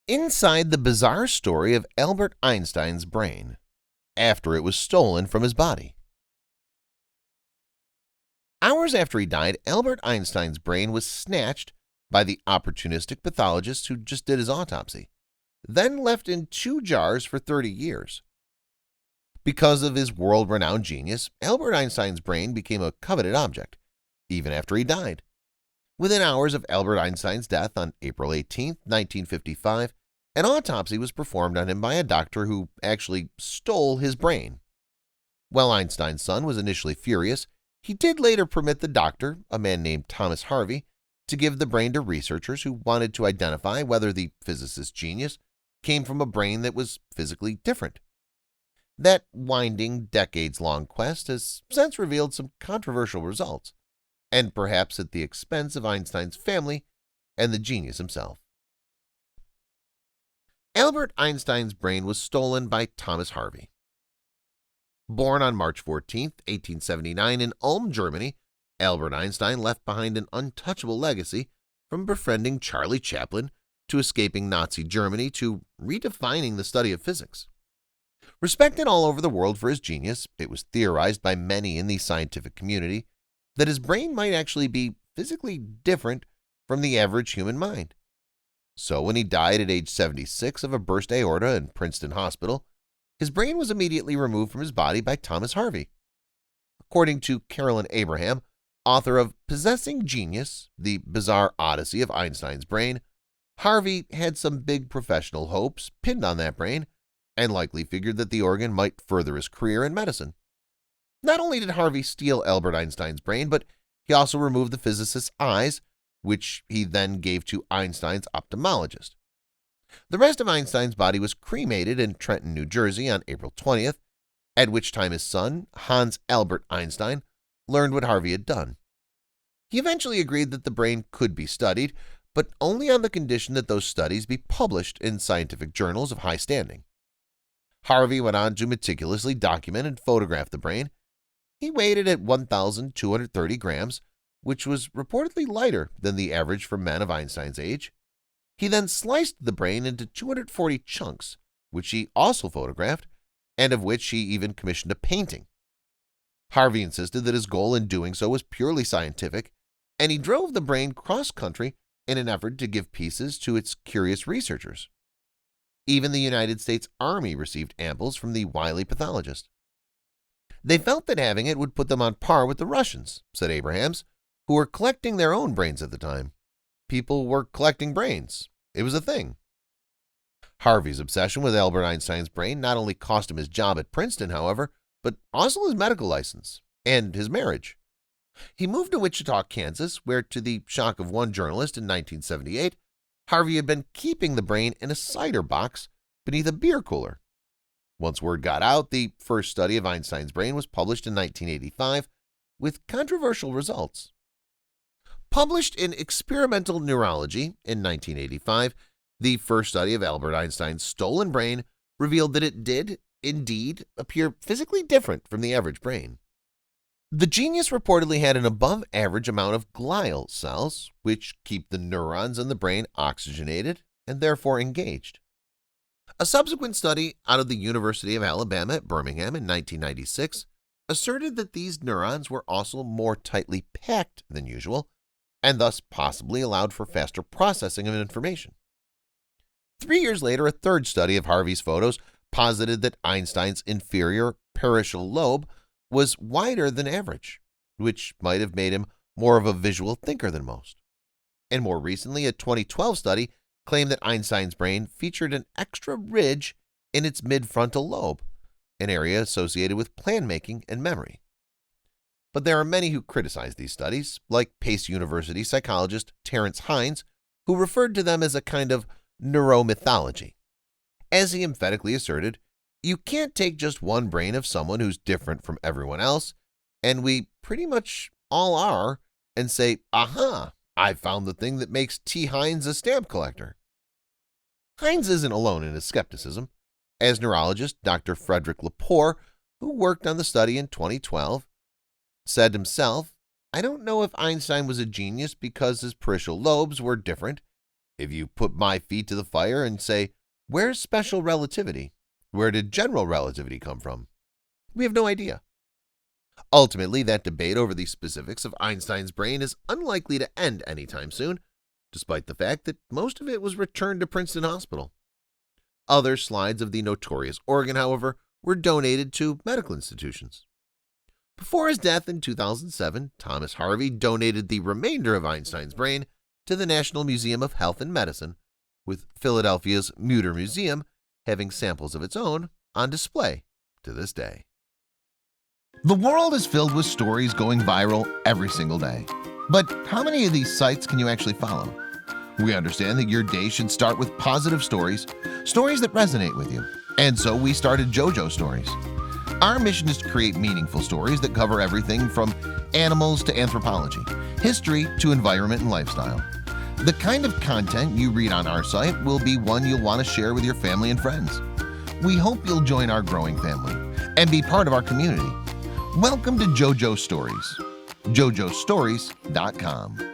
Inside the bizarre story of Albert Einstein's brain after it was stolen from his body. Hours after he died, Albert Einstein's brain was snatched by the opportunistic pathologist who just did his autopsy, then left in 2 jars for 30 years. Because of his world-renowned genius, Albert Einstein's brain became a coveted object, even after he died. Within hours of Albert Einstein's death on April 18, 1955, an autopsy was performed on him by a doctor who actually stole his brain. While Einstein's son was initially furious, he did later permit the doctor, a man named Thomas Harvey, to give the brain to researchers who wanted to identify whether the physicist's genius came from a brain that was physically different. That winding, decades-long quest has since revealed some controversial results, and perhaps at the expense of Einstein's family and the genius himself. Albert Einstein's brain was stolen by Thomas Harvey. Born on March 14, 1879 in Ulm, Germany, Albert Einstein left behind an untouchable legacy, from befriending Charlie Chaplin to escaping Nazi Germany to redefining the study of physics. Respected all over the world for his genius, it was theorized by many in the scientific community that his brain might actually be physically different from the average human mind. So when he died at age 76 of a burst aorta in Princeton Hospital, his brain was immediately removed from his body by Thomas Harvey. According to Carolyn Abraham, author of Possessing Genius, The Bizarre Odyssey of Einstein's Brain, Harvey had some big professional hopes pinned on that brain and likely figured that the organ might further his career in medicine. Not only did Harvey steal Albert Einstein's brain, but he also removed the physicist's eyes, which he then gave to Einstein's ophthalmologist. The rest of Einstein's body was cremated in Trenton, New Jersey on April 20th, at which time his son, Hans Albert Einstein, learned what Harvey had done. He eventually agreed that the brain could be studied, but only on the condition that those studies be published in scientific journals of high standing. Harvey went on to meticulously document and photograph the brain. He weighed it at 1,230 grams, which was reportedly lighter than the average for men of Einstein's age. He then sliced the brain into 240 chunks, which he also photographed, and of which he even commissioned a painting. Harvey insisted that his goal in doing so was purely scientific, and he drove the brain cross-country in an effort to give pieces to its curious researchers. Even the United States Army received amples from the wily pathologist. They felt that having it would put them on par with the Russians, said Abrahams, who were collecting their own brains at the time. People were collecting brains. It was a thing. Harvey's obsession with Albert Einstein's brain not only cost him his job at Princeton, however, but also his medical license and his marriage. He moved to Wichita, Kansas, where, to the shock of one journalist in 1978, Harvey had been keeping the brain in a cider box beneath a beer cooler. Once word got out, the first study of Einstein's brain was published in 1985 with controversial results. Published in Experimental Neurology in 1985, the first study of Albert Einstein's stolen brain revealed that it did, indeed, appear physically different from the average brain. The genius reportedly had an above-average amount of glial cells, which keep the neurons in the brain oxygenated and therefore engaged. A subsequent study out of the University of Alabama at Birmingham in 1996 asserted that these neurons were also more tightly packed than usual, and thus possibly allowed for faster processing of information. 3 years later, a third study of Harvey's photos posited that Einstein's inferior parietal lobe was wider than average, which might have made him more of a visual thinker than most. And more recently, a 2012 study claimed that Einstein's brain featured an extra ridge in its midfrontal lobe, an area associated with plan-making and memory. But there are many who criticize these studies, like Pace University psychologist Terence Hines, who referred to them as a kind of neuromythology. As he emphatically asserted, you can't take just one brain of someone who's different from everyone else, and we pretty much all are, and say, aha, I found the thing that makes T. Hines a stamp collector. Hines isn't alone in his skepticism. As neurologist Dr. Frederick Lepore, who worked on the study in 2012, said himself, I don't know if Einstein was a genius because his parietal lobes were different. If you put my feet to the fire and say, where's special relativity? Where did general relativity come from? We have no idea. Ultimately, that debate over the specifics of Einstein's brain is unlikely to end anytime soon, despite the fact that most of it was returned to Princeton Hospital. Other slides of the notorious organ, however, were donated to medical institutions. Before his death in 2007, Thomas Harvey donated the remainder of Einstein's brain to the National Museum of Health and Medicine, with Philadelphia's Mutter Museum having samples of its own on display to this day. The world is filled with stories going viral every single day. But how many of these sites can you actually follow? We understand that your day should start with positive stories, stories that resonate with you. And so we started JoJo Stories. Our mission is to create meaningful stories that cover everything from animals to anthropology, history to environment and lifestyle. The kind of content you read on our site will be one you'll want to share with your family and friends. We hope you'll join our growing family and be part of our community. Welcome to JoJo Stories. JoJoStories.com.